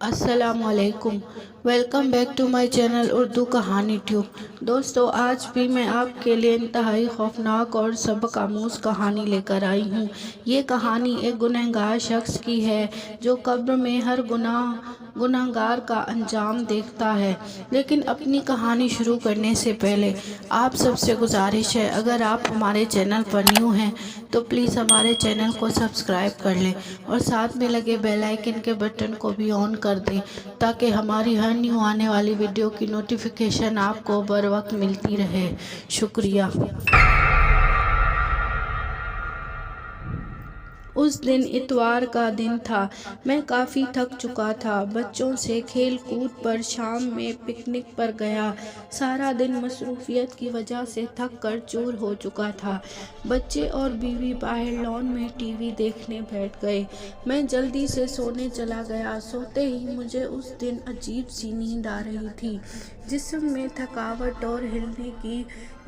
السلام علیکم، welcome back to my channel Urdu Kahani tube. دوستو، آج بھی میں آپ کے لیے انتہائی خوفناک اور سبق آموز کہانی لے کر آئی ہوں۔ یہ کہانی ایک گنہگار شخص کی ہے جو قبر میں ہر گنہگار کا انجام دیکھتا ہے۔ لیکن اپنی کہانی شروع کرنے سے پہلے آپ سب سے گزارش ہے، اگر آپ ہمارے چینل پر نیو ہیں تو پلیز ہمارے چینل کو سبسکرائب کر لیں اور ساتھ میں لگے بیل آئیکن کے بٹن کو بھی آن کر دیں تاکہ ہماری ہر نیو آنے والی ویڈیو کی نوٹیفیکیشن آپ کو بر وقت ملتی رہے۔ شکریہ۔ اس دن اتوار کا دن تھا۔ میں کافی تھک چکا تھا۔ بچوں سے کھیل کود پر، شام میں پکنک پر گیا۔ سارا دن مصروفیت کی وجہ سے تھک کر چور ہو چکا تھا۔ بچے اور بیوی باہر لان میں ٹی وی دیکھنے بیٹھ گئے۔ میں جلدی سے سونے چلا گیا۔ سوتے ہی مجھے اس دن عجیب سی نیند آ رہی تھی۔ جسم میں تھکاوٹ اور ہلنے کی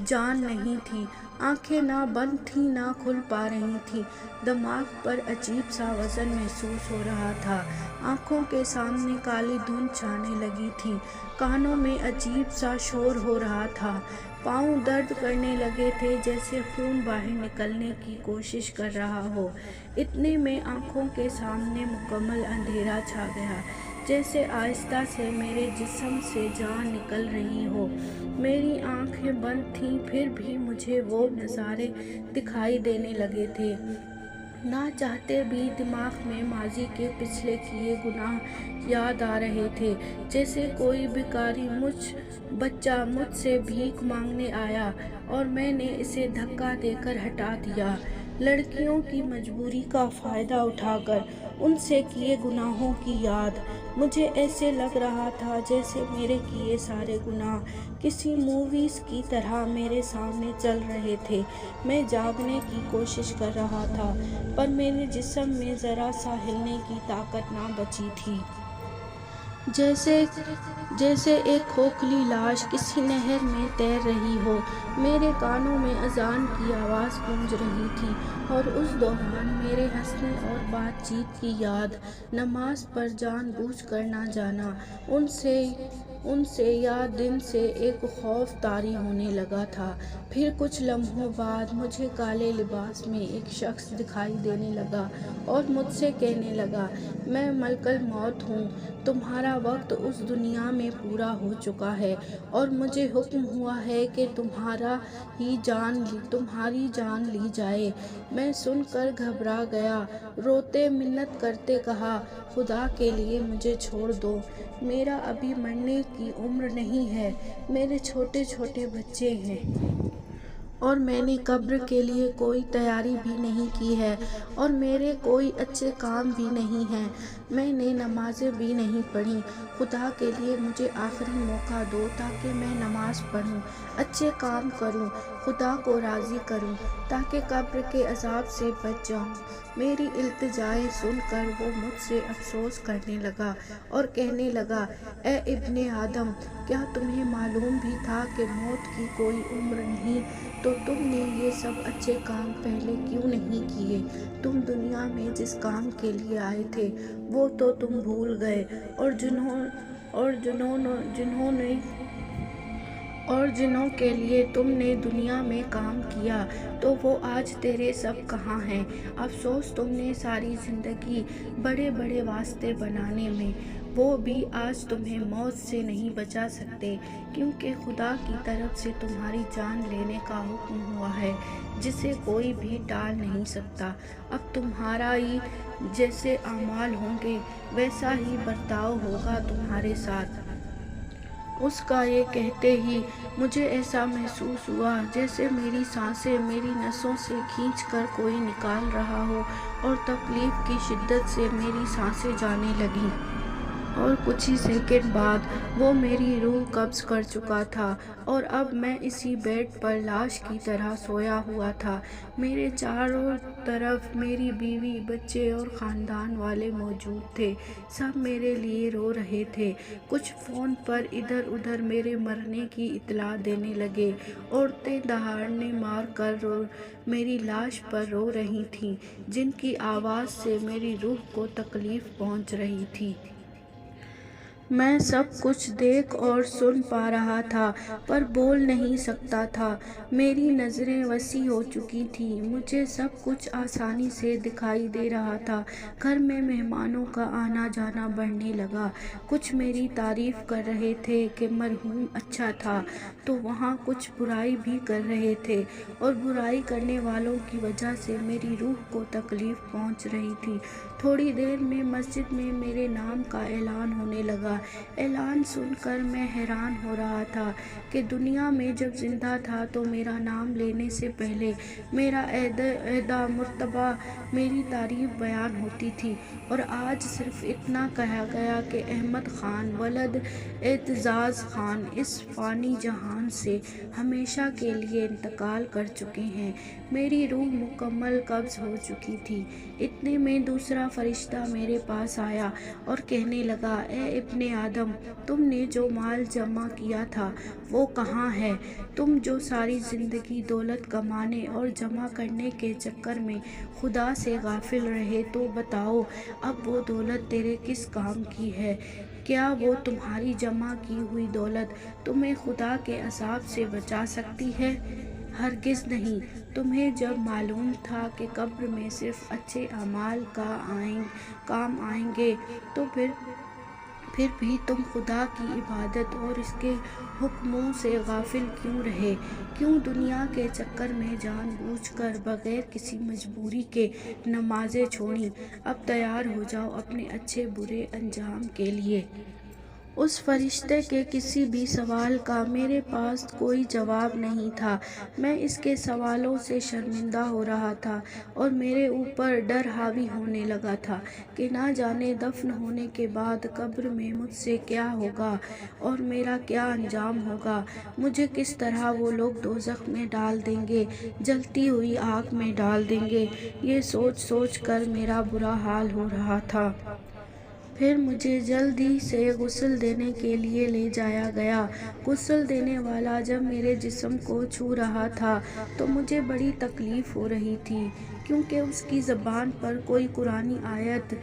جان نہیں تھی۔ آنکھیں نہ بند تھیں نہ کھل پا رہی تھیں۔ دماغ پر عجیب سا وزن محسوس ہو رہا تھا۔ آنکھوں کے سامنے کالی دھند چھانے لگی تھی۔ کانوں میں عجیب سا شور ہو رہا تھا۔ پاؤں درد کرنے لگے تھے جیسے خون باہر نکلنے کی کوشش کر رہا ہو۔ اتنے میں آنکھوں کے سامنے مکمل اندھیرا چھا گیا، جیسے آہستہ سے میرے جسم سے جان نکل رہی ہو۔ میری آنکھیں بند تھیں پھر بھی مجھے وہ نظارے دکھائی دینے لگے تھے۔ نہ چاہتے بھی دماغ میں ماضی کے پچھلے کیے گناہ یاد آ رہے تھے، جیسے کوئی بھکاری بچہ مجھ سے بھیک مانگنے آیا اور میں نے اسے دھکا دے کر ہٹا دیا۔ لڑکیوں کی مجبوری کا فائدہ اٹھا کر ان سے کیے گناہوں کی یاد۔ مجھے ایسے لگ رہا تھا جیسے میرے کیے سارے گناہ کسی موویز کی طرح میرے سامنے چل رہے تھے۔ میں جاگنے کی کوشش کر رہا تھا پر میرے جسم میں ذرا سا ہلنے کی طاقت نہ بچی تھی۔ جیسے ایک کھوکھلی لاش کسی نہر میں تیر رہی ہو۔ میرے کانوں میں اذان کی آواز گونج رہی تھی اور اس دوران میرے ہنسنے اور بات چیت کی یاد۔ نماز پر جان بوجھ کر نہ جانا، ان سے یا دن سے ایک خوف طاری ہونے لگا تھا۔ پھر کچھ لمحوں بعد مجھے کالے لباس میں ایک شخص دکھائی دینے لگا اور مجھ سے کہنے لگا، میں ملک الموت ہوں، تمہارا وقت اس دنیا میں پورا ہو چکا ہے اور مجھے حکم ہوا ہے کہ تمہاری جان لی جائے۔ میں سن کر گھبرا گیا۔ روتے منت کرتے کہا، خدا کے لیے مجھے چھوڑ دو، میرا ابھی مرنے کی عمر نہیں ہے، میرے چھوٹے چھوٹے بچے ہیں اور میں نے قبر کے لیے کوئی تیاری بھی نہیں کی ہے اور میرے کوئی اچھے کام بھی نہیں ہیں، میں نے نمازیں بھی نہیں پڑھیں۔ خدا کے لیے مجھے آخری موقع دو تاکہ میں نماز پڑھوں، اچھے کام کروں، خدا کو راضی کروں تاکہ قبر کے عذاب سے بچ جاؤں۔ میری التجائیں سن کر وہ مجھ سے افسوس کرنے لگا اور کہنے لگا، اے ابن آدم، کیا تمہیں معلوم بھی تھا کہ موت کی کوئی عمر نہیں؟ تو تم نے یہ سب اچھے کام پہلے کیوں نہیں کیے؟ تم دنیا میں جس کام کے لیے آئے تھے وہ تو تم بھول گئے اور جنہوں کے لیے تم نے دنیا میں کام کیا تو وہ آج تیرے سب کہاں ہیں؟ افسوس تم نے ساری زندگی بڑے بڑے واسطے بنانے میں، وہ بھی آج تمہیں موت سے نہیں بچا سکتے، کیونکہ خدا کی طرف سے تمہاری جان لینے کا حکم ہوا ہے جسے کوئی بھی ٹال نہیں سکتا۔ اب تمہارے جیسے اعمال ہوں گے ویسا ہی برتاؤ ہوگا تمہارے ساتھ۔ اس کا یہ کہتے ہی مجھے ایسا محسوس ہوا جیسے میری سانسیں میری نسوں سے کھینچ کر کوئی نکال رہا ہو اور تکلیف کی شدت سے میری سانسیں جانے لگیں۔ اور کچھ ہی سیکنڈ بعد وہ میری روح قبض کر چکا تھا اور اب میں اسی بیڈ پر لاش کی طرح سویا ہوا تھا۔ میرے چاروں طرف میری بیوی، بچے اور خاندان والے موجود تھے۔ سب میرے لیے رو رہے تھے۔ کچھ فون پر ادھر ادھر میرے مرنے کی اطلاع دینے لگے۔ عورتیں دہاڑے مار کر میری لاش پر رو رہی تھیں، جن کی آواز سے میری روح کو تکلیف پہنچ رہی تھی۔ میں سب کچھ دیکھ اور سن پا رہا تھا پر بول نہیں سکتا تھا۔ میری نظریں وسیع ہو چکی تھیں، مجھے سب کچھ آسانی سے دکھائی دے رہا تھا۔ گھر میں مہمانوں کا آنا جانا بڑھنے لگا۔ کچھ میری تعریف کر رہے تھے کہ مرحوم اچھا تھا تو وہاں کچھ برائی بھی کر رہے تھے، اور برائی کرنے والوں کی وجہ سے میری روح کو تکلیف پہنچ رہی تھی۔ تھوڑی دیر میں مسجد میں میرے نام کا اعلان ہونے لگا۔ اعلان سن کر میں حیران ہو رہا تھا کہ دنیا میں جب زندہ تھا تو میرا نام لینے سے پہلے میرا عہدہ مرتبہ میری تعریف بیان ہوتی تھی، اور آج صرف اتنا کہا گیا کہ احمد خان ولد اعتزاز خان اس فانی جہان سے ہمیشہ کے لیے انتقال کر چکے ہیں۔ میری روح مکمل قبض ہو چکی تھی۔ اتنے میں دوسرا فرشتہ میرے پاس آیا اور کہنے لگا، اے ابن آدم، تم نے جو مال جمع کیا تھا وہ کہاں ہے؟ تم جو ساری زندگی دولت کمانے اور جمع کرنے کے چکر میں خدا سے غافل رہے، تو بتاؤ اب وہ دولت تیرے کس کام کی ہے؟ کیا وہ تمہاری جمع کی ہوئی دولت تمہیں خدا کے عذاب سے بچا سکتی ہے؟ ہرگز نہیں۔ تمہیں جب معلوم تھا کہ قبر میں صرف اچھے اعمال کام آئیں گے تو پھر بھی تم خدا کی عبادت اور اس کے حکموں سے غافل کیوں رہے؟ کیوں دنیا کے چکر میں جان بوجھ کر بغیر کسی مجبوری کے نمازیں چھوڑیں؟ اب تیار ہو جاؤ اپنے اچھے برے انجام کے لیے۔ اس فرشتے کے کسی بھی سوال کا میرے پاس کوئی جواب نہیں تھا۔ میں اس کے سوالوں سے شرمندہ ہو رہا تھا اور میرے اوپر ڈر حاوی ہونے لگا تھا کہ نہ جانے دفن ہونے کے بعد قبر میں مجھ سے کیا ہوگا اور میرا کیا انجام ہوگا۔ مجھے کس طرح وہ لوگ دوزخ میں ڈال دیں گے، جلتی ہوئی آگ میں ڈال دیں گے، یہ سوچ سوچ کر میرا برا حال ہو رہا تھا۔ پھر مجھے جلدی سے غسل دینے کے لیے لے جایا گیا۔ غسل دینے والا جب میرے جسم کو چھو رہا تھا تو مجھے بڑی تکلیف ہو رہی تھی، کیونکہ اس کی زبان پر کوئی قرآنی آیت،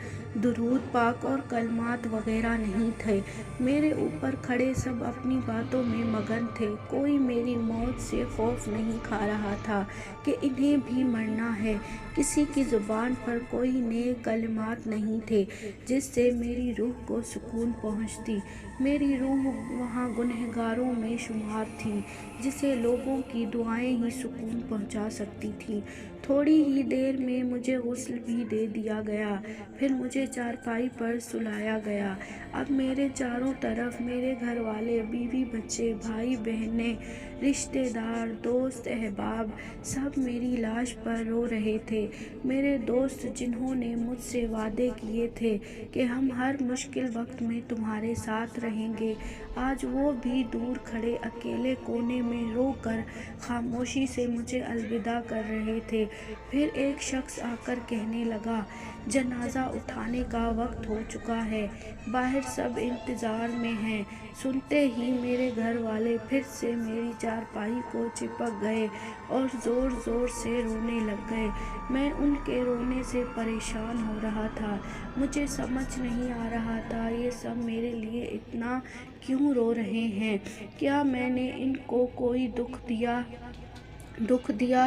درود پاک اور کلمات وغیرہ نہیں تھے۔ میرے اوپر کھڑے سب اپنی باتوں میں مگن تھے، کوئی میری موت سے خوف نہیں کھا رہا تھا کہ انہیں بھی مرنا ہے، کسی کی زبان پر کوئی نیک کلمات نہیں تھے جس سے میری روح کو سکون پہنچتی۔ میری روح وہاں گنہگاروں میں شمار تھی جسے لوگوں کی دعائیں ہی سکون پہنچا سکتی تھیں۔ تھوڑی ہی دیر میں مجھے غسل بھی دے دیا گیا، پھر مجھے چارپائی پر سلایا گیا۔ اب میرے چاروں طرف میرے گھر والے، بیوی بچے، بھائی بہنیں، رشتے دار، دوست احباب سب میری لاش پر رو رہے تھے۔ میرے دوست جنہوں نے مجھ سے وعدے کیے تھے کہ ہم ہر مشکل وقت میں تمہارے ساتھ رہیں گے، آج وہ بھی دور کھڑے اکیلے کونے میں رو کر خاموشی سے مجھے الوداع کر رہے تھے۔ پھر ایک شخص آ کر کہنے لگا، جنازہ اٹھانے کا وقت ہو چکا ہے، باہر سب انتظار میں ہیں۔ سنتے ہی میرے گھر والے پھر سے میری چارپائی کو چپک گئے اور زور زور سے رونے لگ گئے۔ میں ان کے رونے سے پریشان ہو رہا تھا۔ مجھے سمجھ نہیں آ رہا تھا یہ سب میرے لیے اتنا کیوں رو رہے ہیں؟ کیا میں نے ان کو کوئی دکھ دیا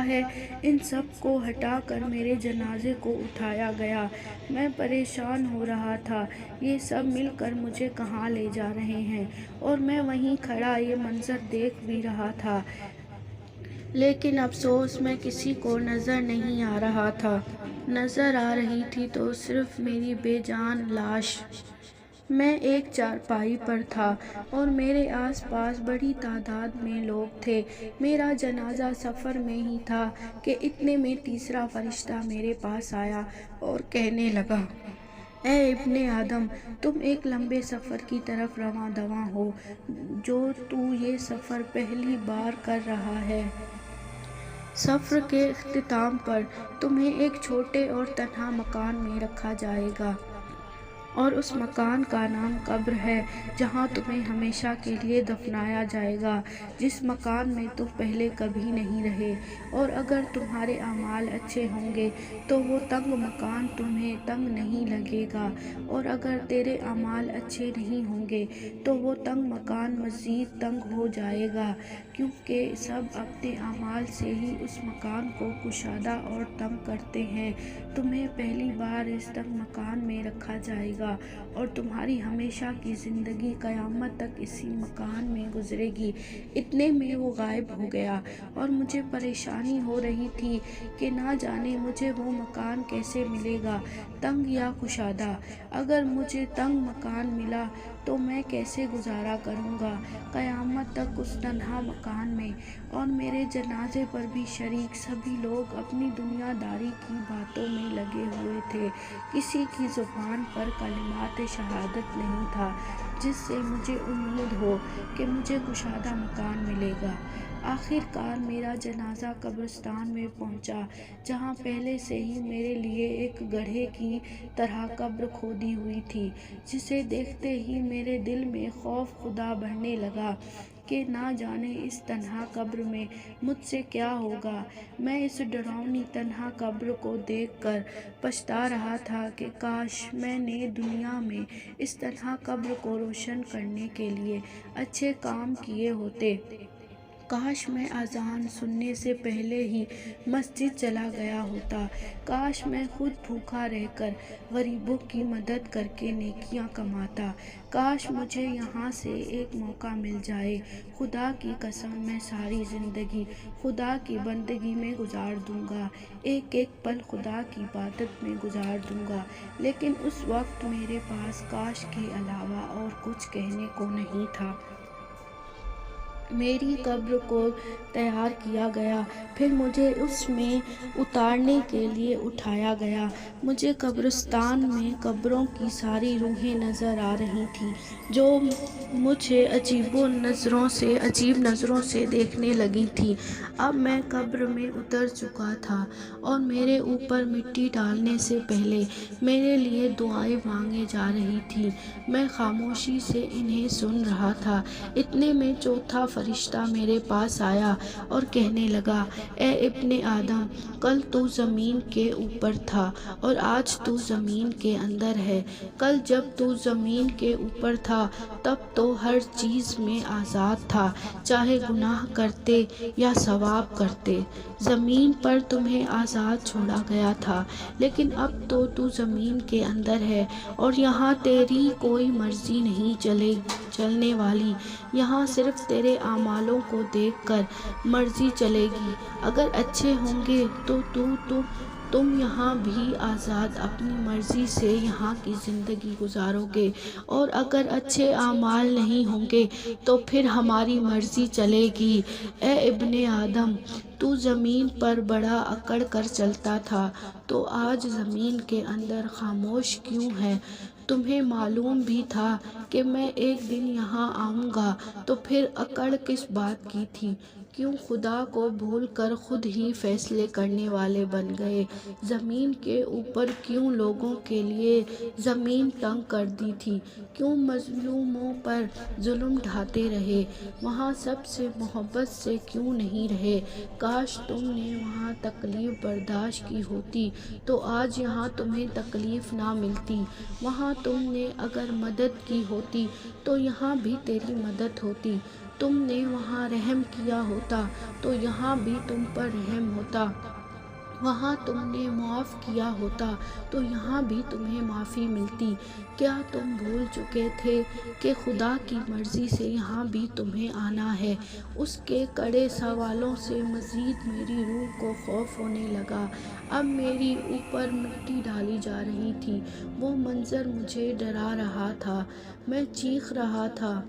ہے؟ ان سب کو ہٹا کر میرے جنازے کو اٹھایا گیا۔ میں پریشان ہو رہا تھا، یہ سب مل کر مجھے کہاں لے جا رہے ہیں؟ اور میں وہیں کھڑا یہ منظر دیکھ بھی رہا تھا، لیکن افسوس میں کسی کو نظر نہیں آ رہا تھا۔ نظر آ رہی تھی تو صرف میری بے جان لاش۔ میں ایک چارپائی پر تھا اور میرے آس پاس بڑی تعداد میں لوگ تھے۔ میرا جنازہ سفر میں ہی تھا کہ اتنے میں تیسرا فرشتہ میرے پاس آیا اور کہنے لگا، اے ابن آدم، تم ایک لمبے سفر کی طرف رواں دواں ہو، جو تو یہ سفر پہلی بار کر رہا ہے۔ سفر کے اختتام پر تمہیں ایک چھوٹے اور تنہا مکان میں رکھا جائے گا۔ اور اس مکان کا نام قبر ہے جہاں تمہیں ہمیشہ کے لیے دفنایا جائے گا، جس مکان میں تم پہلے کبھی نہیں رہے۔ اور اگر تمہارے اعمال اچھے ہوں گے تو وہ تنگ مکان تمہیں تنگ نہیں لگے گا، اور اگر تیرے اعمال اچھے نہیں ہوں گے تو وہ تنگ مکان مزید تنگ ہو جائے گا، کیونکہ سب اپنے اعمال سے ہی اس مکان کو کشادہ اور تنگ کرتے ہیں۔ تمہیں پہلی بار اس تنگ مکان میں رکھا جائے گا اور تمہاری ہمیشہ کی زندگی قیامت تک اسی مکان میں گزرے گی۔ اتنے میں وہ غائب ہو گیا اور مجھے پریشانی ہو رہی تھی کہ نہ جانے مجھے وہ مکان کیسے ملے گا، تنگ یا کشادہ۔ اگر مجھے تنگ مکان ملا تو میں کیسے گزارا کروں گا قیامت تک اس تنہا مکان میں؟ اور میرے جنازے پر بھی شریک سبھی لوگ اپنی دنیا داری کی باتوں میں لگے ہوئے تھے۔ کسی کی زبان پر کلمات شہادت نہیں تھا جس سے مجھے امید ہو کہ مجھے کشادہ مکان ملے گا۔ آخر کار میرا جنازہ قبرستان میں پہنچا، جہاں پہلے سے ہی میرے لیے ایک گڑھے کی طرح قبر کھودی ہوئی تھی، جسے دیکھتے ہی میرے دل میں خوف خدا بڑھنے لگا کہ نہ جانے اس تنہا قبر میں مجھ سے کیا ہوگا۔ میں اس ڈراؤنی تنہا قبر کو دیکھ کر پچھتا رہا تھا کہ کاش میں نے دنیا میں اس تنہا قبر کو روشن کرنے کے لیے اچھے کام کیے ہوتے۔ کاش میں اذان سننے سے پہلے ہی مسجد چلا گیا ہوتا۔ کاش میں خود بھوکا رہ کر غریبوں کی مدد کر کے نیکیاں کماتا۔ کاش مجھے یہاں سے ایک موقع مل جائے۔ خدا کی قسم میں ساری زندگی خدا کی بندگی میں گزار دوں گا، ایک ایک پل خدا کی عبادت میں گزار دوں گا، لیکن اس وقت میرے پاس کاش کے علاوہ اور کچھ کہنے کو نہیں تھا۔ میری قبر کو تیار کیا گیا، پھر مجھے اس میں اتارنے کے لیے اٹھایا گیا۔ مجھے قبرستان میں قبروں کی ساری روحیں نظر آ رہی تھیں جو مجھے عجیب نظروں سے دیکھنے لگی تھیں۔ اب میں قبر میں اتر چکا تھا اور میرے اوپر مٹی ڈالنے سے پہلے میرے لیے دعائیں مانگی جا رہی تھیں۔ میں خاموشی سے انہیں سن رہا تھا۔ اتنے میں چوتھا فرشتہ میرے پاس آیا اور کہنے لگا، اے ابن آدم، کل تو زمین کے اوپر تھا اور آج تو زمین کے اندر ہے۔ کل جب تو زمین کے اوپر تھا تب تو ہر چیز میں آزاد تھا، چاہے گناہ کرتے یا ثواب کرتے۔ زمین پر تمہیں آزاد چھوڑا گیا تھا، لیکن اب تو تو زمین کے اندر ہے اور یہاں تیری کوئی مرضی نہیں چلنے والی۔ یہاں صرف تیرے اعمالوں کو دیکھ کر مرضی چلے گی۔ اگر اچھے ہوں گے تو تم یہاں بھی آزاد اپنی مرضی سے یہاں کی زندگی گزارو گے، اور اگر اچھے اعمال نہیں ہوں گے تو پھر ہماری مرضی چلے گی۔ اے ابن آدم، تو زمین پر بڑا اکڑ کر چلتا تھا، تو آج زمین کے اندر خاموش کیوں ہے؟ تمہیں معلوم بھی تھا کہ میں ایک دن یہاں آؤں گا، تو پھر اکڑ کس بات کی تھی؟ کیوں خدا کو بھول کر خود ہی فیصلے کرنے والے بن گئے؟ زمین کے اوپر کیوں لوگوں کے لیے زمین تنگ کر دی تھی؟ کیوں مظلوموں پر ظلم ڈھاتے رہے؟ وہاں سب سے محبت سے کیوں نہیں رہے؟ کاش تم نے وہاں تکلیف برداشت کی ہوتی تو آج یہاں تمہیں تکلیف نہ ملتی۔ وہاں تم نے اگر مدد کی ہوتی تو یہاں بھی تیری مدد ہوتی۔ تم نے وہاں رحم کیا ہوتا تو یہاں بھی تم پر رحم ہوتا۔ وہاں تم نے معاف کیا ہوتا تو یہاں بھی تمہیں معافی ملتی۔ کیا تم بھول چکے تھے کہ خدا کی مرضی سے یہاں بھی تمہیں آنا ہے؟ اس کے کڑے سوالوں سے مزید میری روح کو خوف ہونے لگا۔ اب میری اوپر مٹی ڈالی جا رہی تھی۔ وہ منظر مجھے ڈرا رہا تھا۔ میں چیخ رہا تھا،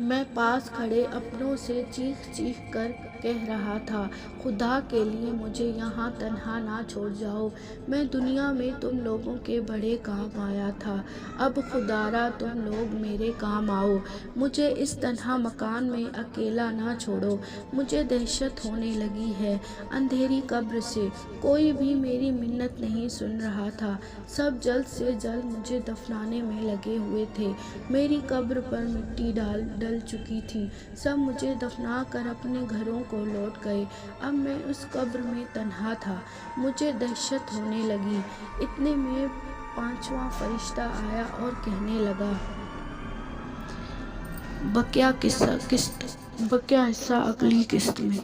میں پاس کھڑے اپنوں سے چیخ چیخ کر کہہ رہا تھا، خدا کے لیے مجھے یہاں تنہا نہ چھوڑ جاؤ، میں دنیا میں تم لوگوں کے بڑے کام آیا تھا، اب خدارا تم لوگ میرے کام آؤ، مجھے اس تنہا مکان میں اکیلا نہ چھوڑو، مجھے دہشت ہونے لگی ہے اندھیری قبر سے، کوئی بھی میری منت نہیں سن رہا تھا، سب جلد سے جلد مجھے دفنانے میں لگے ہوئے تھے، میری قبر پر مٹی ڈل چکی تھی، سب مجھے دفنا کر اپنے گھروں کو لوٹ گئے، اب میں اس قبر میں تنہا تھا، مجھے دہشت ہونے لگی، اتنے میں 5واں فرشتہ آیا اور کہنے لگا، بقیہ حصہ اگلی قسط میں۔